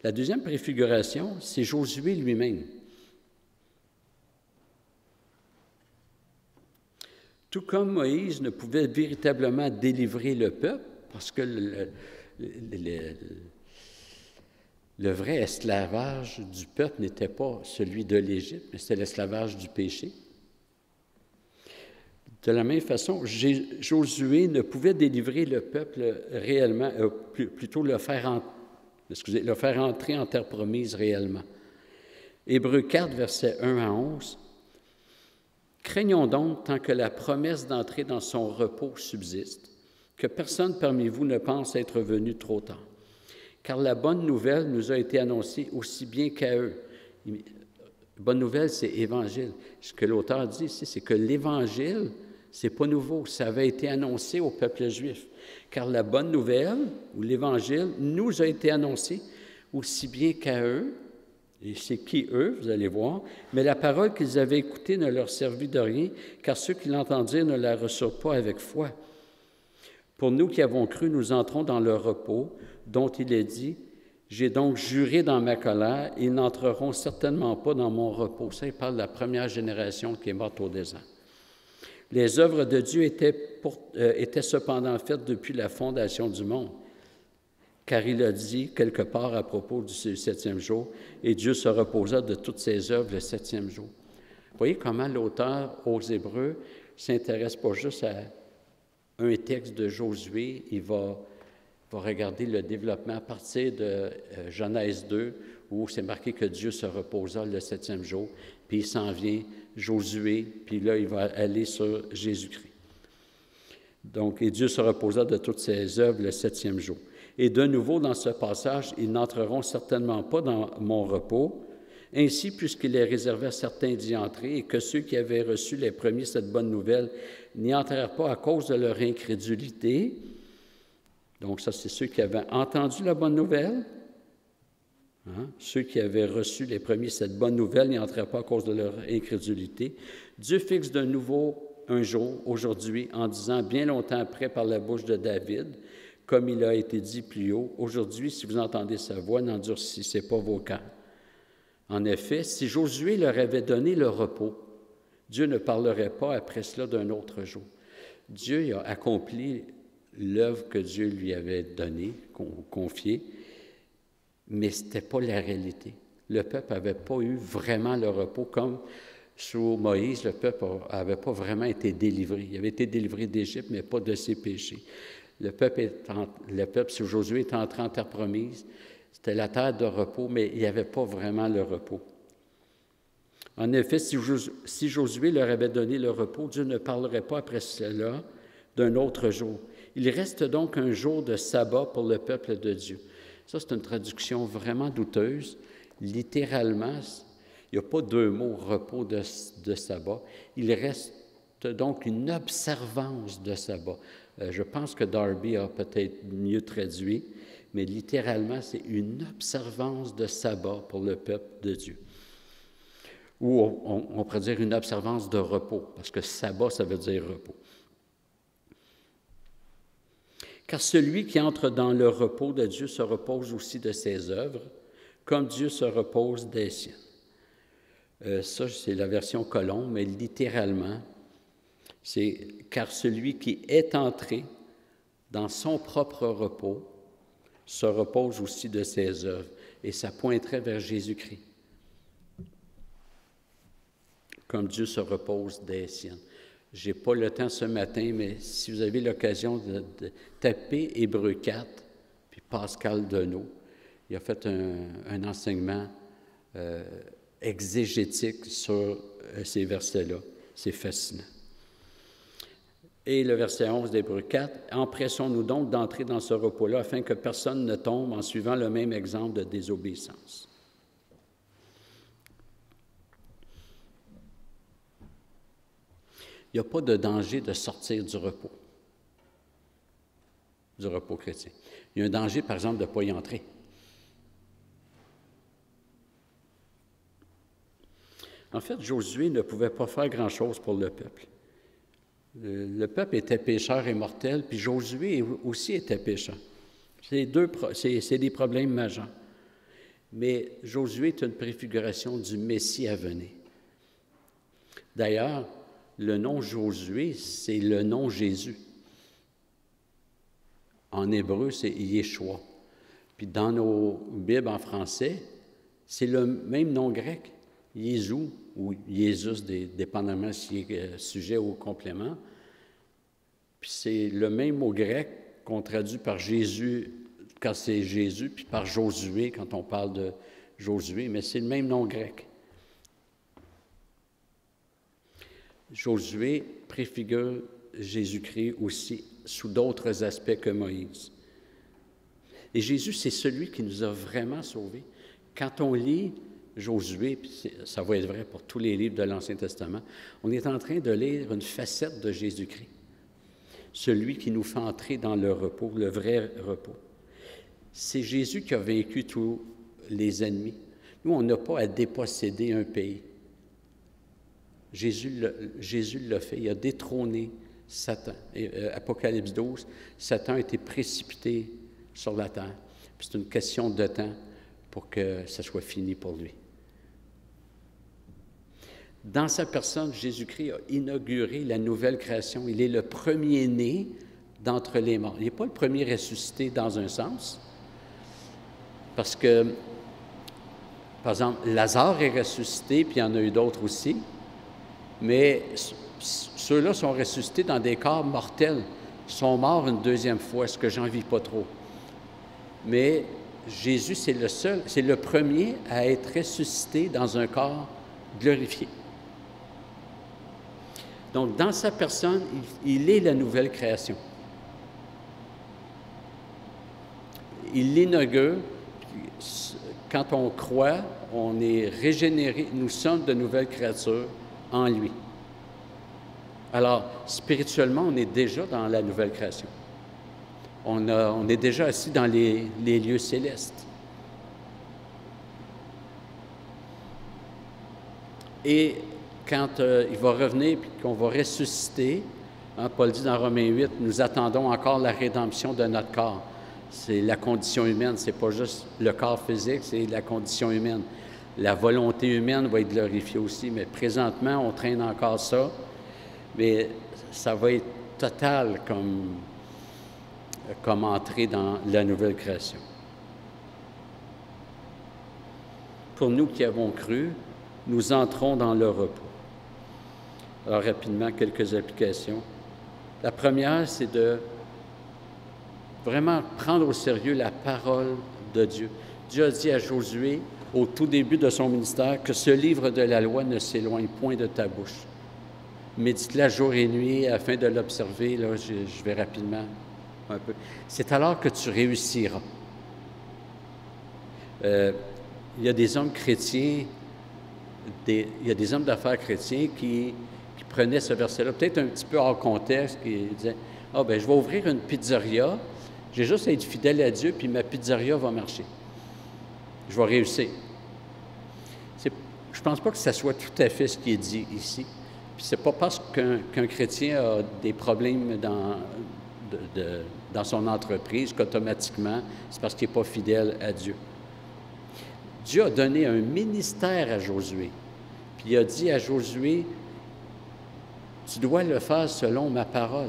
A: La deuxième préfiguration, c'est Josué lui-même. Tout comme Moïse ne pouvait véritablement délivrer le peuple, parce que le vrai esclavage du peuple n'était pas celui de l'Égypte, mais c'était l'esclavage du péché. De la même façon, Josué ne pouvait délivrer le peuple réellement, plutôt le faire entrer en terre promise réellement. Hébreux 4, versets 1 à 11. Craignons donc, tant que la promesse d'entrer dans son repos subsiste, que personne parmi vous ne pense être venu trop tard. Car la bonne nouvelle nous a été annoncée aussi bien qu'à eux. Bonne nouvelle, c'est Évangile. Ce que l'auteur dit ici, c'est que l'Évangile, c'est pas nouveau. Ça avait été annoncé au peuple juif. Car la bonne nouvelle, ou l'Évangile, nous a été annoncé aussi bien qu'à eux. Et c'est qui eux, vous allez voir. Mais la parole qu'ils avaient écoutée ne leur servit de rien, car ceux qui l'entendirent ne la reçurent pas avec foi. Pour nous qui avons cru, nous entrons dans le repos, dont il est dit, « J'ai donc juré dans ma colère, ils n'entreront certainement pas dans mon repos. » Ça, il parle de la première génération qui est morte au désert. Les œuvres de Dieu étaient cependant faites depuis la fondation du monde, car il a dit quelque part à propos du septième jour, « Et Dieu se reposa de toutes ses œuvres le septième jour. » Vous voyez comment l'auteur aux Hébreux ne s'intéresse pas juste à un texte de Josué, il va regarder le développement à partir de Genèse 2, où c'est marqué que Dieu se reposa le septième jour, puis il s'en vient Josué, puis là, il va aller sur Jésus-Christ. Donc, et Dieu se reposa de toutes ses œuvres le septième jour. Et de nouveau, dans ce passage, ils n'entreront certainement pas dans mon repos. Ainsi, puisqu'il est réservé à certains d'y entrer, et que ceux qui avaient reçu les premiers cette bonne nouvelle n'y entrèrent pas à cause de leur incrédulité. Donc, ça, c'est ceux qui avaient entendu la bonne nouvelle. Ceux qui avaient reçu les premiers cette bonne nouvelle n'y entrèrent pas à cause de leur incrédulité. Dieu fixe de nouveau un jour, aujourd'hui, en disant bien longtemps après par la bouche de David, comme il a été dit plus haut, « Aujourd'hui, si vous entendez sa voix, n'endurcissez pas vos cœurs. » En effet, si Josué leur avait donné le repos, Dieu ne parlerait pas après cela d'un autre jour. Dieu a accompli l'œuvre que Dieu lui avait donnée, confiée, mais ce n'était pas la réalité. Le peuple n'avait pas eu vraiment le repos, comme sous Moïse, le peuple n'avait pas vraiment été délivré. Il avait été délivré d'Égypte, mais pas de ses péchés. Le peuple, sous Josué, est entré en terre promise. C'était la terre de repos, mais il n'y avait pas vraiment le repos. En effet, si Josué leur avait donné le repos, Dieu ne parlerait pas après cela d'un autre jour. Il reste donc un jour de sabbat pour le peuple de Dieu. Ça, c'est une traduction vraiment douteuse. Littéralement, il n'y a pas deux mots, repos de sabbat. Il reste donc une observance de sabbat. Je pense que Darby a peut-être mieux traduit, mais littéralement, c'est une observance de sabbat pour le peuple de Dieu. Ou on pourrait dire une observance de repos, parce que sabbat, ça veut dire repos. Car celui qui entre dans le repos de Dieu se repose aussi de ses œuvres, comme Dieu se repose des siennes. Ça, c'est la version Colombe, mais littéralement, c'est « car celui qui est entré dans son propre repos se repose aussi de ses œuvres. » Et ça pointerait vers Jésus-Christ. Comme Dieu se repose des siennes. Je n'ai pas le temps ce matin, mais si vous avez l'occasion de taper Hébreux 4, puis Pascal Deneau, il a fait un enseignement exégétique sur ces versets-là. C'est fascinant. Et le verset 11 d'Hébreux 4, « Empressons-nous donc d'entrer dans ce repos-là afin que personne ne tombe en suivant le même exemple de désobéissance. » Il n'y a pas de danger de sortir du repos chrétien. Il y a un danger, par exemple, de ne pas y entrer. En fait, Josué ne pouvait pas faire grand-chose pour le peuple. Le peuple était pécheur et mortel, puis Josué aussi était pécheur. C'est des problèmes majeurs. Mais Josué est une préfiguration du Messie à venir. D'ailleurs, le nom Josué, c'est le nom Jésus. En hébreu, c'est Yeshua. Puis dans nos Bibles en français, c'est le même nom grec, Jésus ou Jésus, dépendamment s'il est sujet ou complément. Puis c'est le même mot grec qu'on traduit par Jésus quand c'est Jésus, puis par Josué quand on parle de Josué, mais c'est le même nom grec. Josué préfigure Jésus-Christ aussi sous d'autres aspects que Moïse. Et Jésus, c'est celui qui nous a vraiment sauvés. Quand on lit Josué, puis ça va être vrai pour tous les livres de l'Ancien Testament, on est en train de lire une facette de Jésus-Christ, celui qui nous fait entrer dans le repos, le vrai repos. C'est Jésus qui a vaincu tous les ennemis. Nous, on n'a pas à déposséder un pays. Jésus l'a fait, il a détrôné Satan. Apocalypse 12, Satan a été précipité sur la terre. Puis c'est une question de temps pour que ça soit fini pour lui. Dans sa personne, Jésus-Christ a inauguré la nouvelle création. Il est le premier-né d'entre les morts. Il n'est pas le premier ressuscité dans un sens, parce que, par exemple, Lazare est ressuscité, puis il y en a eu d'autres aussi, mais ceux-là sont ressuscités dans des corps mortels. Ils sont morts une deuxième fois, ce que j'en vis pas trop. Mais Jésus, c'est le seul, c'est le premier à être ressuscité dans un corps glorifié. Donc, dans sa personne, il est la nouvelle création. Il l'inaugure. Quand on croit, on est régénéré. Nous sommes de nouvelles créatures en lui. Alors, spirituellement, on est déjà dans la nouvelle création. On est déjà assis dans les lieux célestes. Et quand il va revenir et qu'on va ressusciter, Paul dit dans Romains 8, nous attendons encore la rédemption de notre corps. C'est la condition humaine, c'est pas juste le corps physique, c'est la condition humaine. La volonté humaine va être glorifiée aussi, mais présentement, on traîne encore ça, mais ça va être total comme entrer dans la nouvelle création. Pour nous qui avons cru, nous entrons dans le repos. Alors, rapidement, quelques applications. La première, c'est de vraiment prendre au sérieux la parole de Dieu. Dieu a dit à Josué, au tout début de son ministère, que ce livre de la loi ne s'éloigne point de ta bouche. Médite-la jour et nuit afin de l'observer. Là, je vais rapidement un peu. C'est alors que tu réussiras. Il y a des hommes chrétiens, il y a des hommes d'affaires chrétiens qui prenaient ce verset-là, peut-être un petit peu hors contexte, qui disaient « Ah, bien, je vais ouvrir une pizzeria, j'ai juste à être fidèle à Dieu, puis ma pizzeria va marcher. Je vais réussir. » Je ne pense pas que ça soit tout à fait ce qui est dit ici. Puis c'est pas parce qu'un chrétien a des problèmes dans son entreprise qu'automatiquement, c'est parce qu'il n'est pas fidèle à Dieu. Dieu a donné un ministère à Josué. Puis il a dit à Josué, tu dois le faire selon ma parole.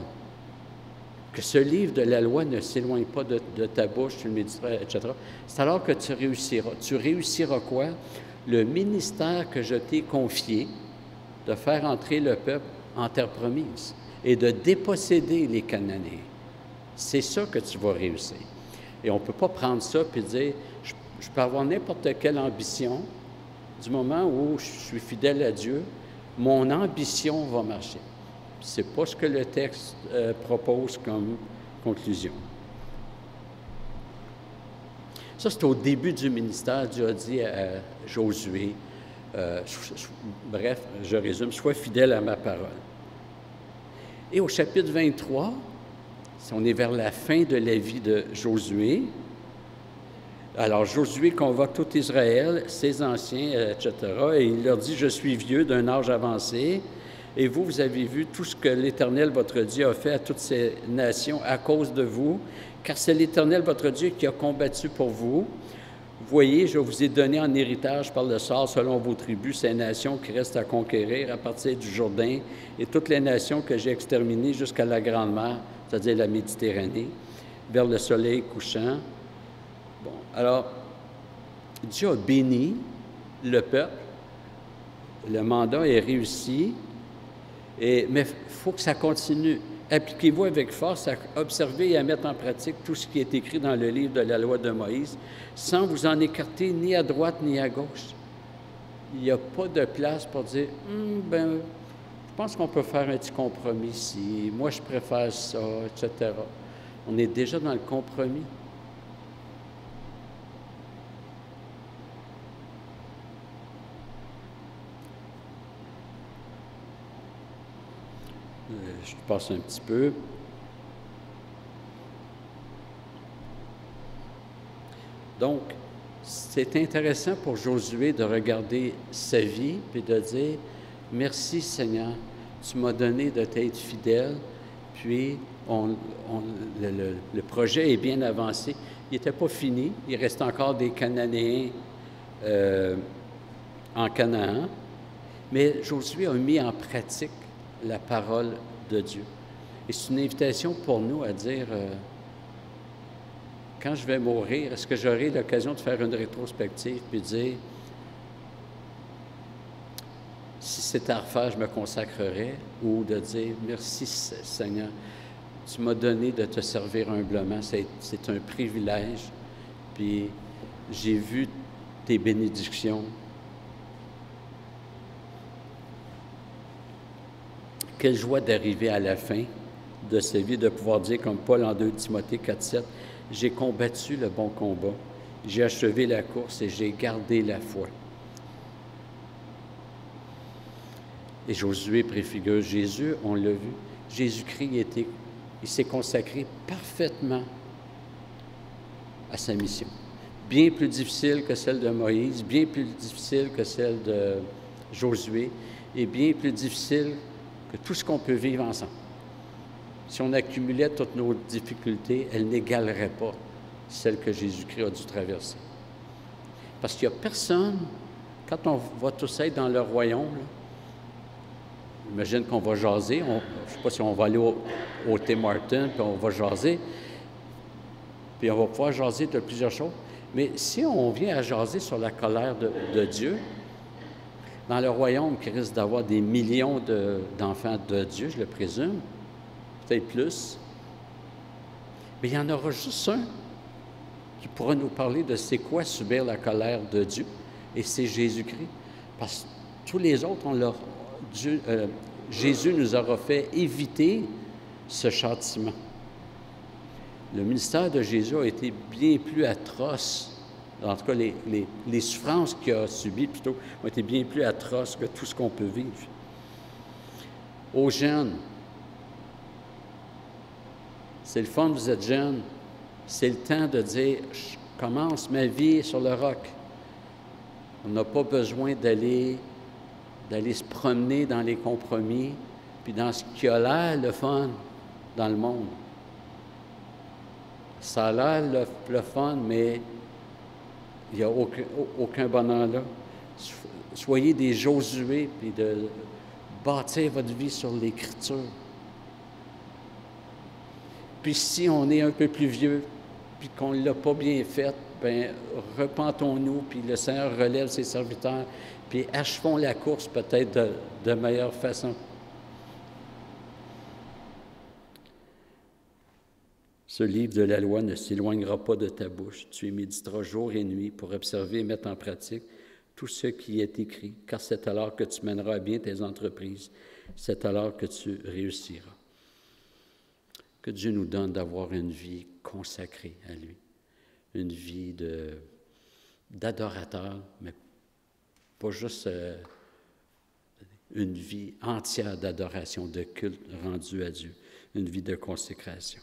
A: Que ce livre de la loi ne s'éloigne pas de ta bouche, tu le méditeras, etc. C'est alors que tu réussiras. Tu réussiras quoi? Le ministère que je t'ai confié, de faire entrer le peuple en terre promise et de déposséder les Cananéens. C'est ça que tu vas réussir. Et on ne peut pas prendre ça et dire, je peux avoir n'importe quelle ambition, du moment où je suis fidèle à Dieu, mon ambition va marcher. Ce n'est pas ce que le texte propose comme conclusion. Ça, c'est au début du ministère. Dieu a dit à Josué, bref, je résume, « Sois fidèle à ma parole ». Et au chapitre 23, si on est vers la fin de la vie de Josué, alors Josué convoque tout Israël, ses anciens, etc., et il leur dit « Je suis vieux, d'un âge avancé, et vous, vous avez vu tout ce que l'Éternel, votre Dieu, a fait à toutes ces nations à cause de vous, car c'est l'Éternel, votre Dieu, qui a combattu pour vous. Voyez, je vous ai donné en héritage par le sort, selon vos tribus, ces nations qui restent à conquérir à partir du Jourdain et toutes les nations que j'ai exterminées jusqu'à la Grande Mer, c'est-à-dire la Méditerranée, vers le soleil couchant. » Bon, alors, Dieu a béni le peuple, le mandat est réussi, mais il faut que ça continue. Appliquez-vous avec force à observer et à mettre en pratique tout ce qui est écrit dans le livre de la loi de Moïse, sans vous en écarter ni à droite ni à gauche. Il n'y a pas de place pour dire je pense qu'on peut faire un petit compromis ici, moi je préfère ça, etc. On est déjà dans le compromis. Je passe un petit peu. Donc, c'est intéressant pour Josué de regarder sa vie et de dire « Merci Seigneur, tu m'as donné de t'être fidèle. » Puis, le projet est bien avancé. Il n'était pas fini. Il reste encore des Cananéens en Canaan. Mais Josué a mis en pratique la parole de Dieu. Et c'est une invitation pour nous à dire, quand je vais mourir, est-ce que j'aurai l'occasion de faire une rétrospective puis dire, si c'était à refaire, je me consacrerais, ou de dire, merci Seigneur, tu m'as donné de te servir humblement, c'est un privilège, puis j'ai vu tes bénédictions. Quelle joie d'arriver à la fin de sa vie, de pouvoir dire, comme Paul en 2 Timothée 4,7, « J'ai combattu le bon combat, j'ai achevé la course et j'ai gardé la foi. » Et Josué préfigure Jésus, on l'a vu, Jésus-Christ, il s'est consacré parfaitement à sa mission. Bien plus difficile que celle de Moïse, bien plus difficile que celle de Josué, et bien plus difficile que tout ce qu'on peut vivre ensemble. Si on accumulait toutes nos difficultés, elles n'égaleraient pas celles que Jésus-Christ a dû traverser. Parce qu'il n'y a personne, quand on va tous être dans le royaume, là, imagine qu'on va jaser, je ne sais pas si on va aller au Tim Hortons, puis on va jaser, puis on va pouvoir jaser de plusieurs choses. Mais si on vient à jaser sur la colère de Dieu, dans le royaume qui risque d'avoir des millions d'enfants de Dieu, je le présume, peut-être plus, mais il y en aura juste un qui pourra nous parler de c'est quoi subir la colère de Dieu, et c'est Jésus-Christ. Parce que tous les autres, Jésus nous aura fait éviter ce châtiment. Le ministère de Jésus a été bien plus atroce. En tout cas, les souffrances qu'il a subies, plutôt, ont été bien plus atroces que tout ce qu'on peut vivre. Aux jeunes, c'est le fun, vous êtes jeunes, c'est le temps de dire « Je commence ma vie sur le roc ». On n'a pas besoin d'aller se promener dans les compromis, puis dans ce qui a l'air le fun dans le monde. Ça a l'air le fun, mais il n'y a aucun bonheur là. Soyez des Josué, puis de bâtir votre vie sur l'Écriture. Puis si on est un peu plus vieux, puis qu'on ne l'a pas bien fait, bien, repentons-nous, puis le Seigneur relève ses serviteurs, puis achevons la course peut-être de meilleure façon. Ce livre de la loi ne s'éloignera pas de ta bouche. Tu y méditeras jour et nuit pour observer et mettre en pratique tout ce qui est écrit, car c'est alors que tu mèneras à bien tes entreprises, c'est alors que tu réussiras. Que Dieu nous donne d'avoir une vie consacrée à lui, une vie d'adorateur, mais pas juste une vie entière d'adoration, de culte rendu à Dieu, une vie de consécration.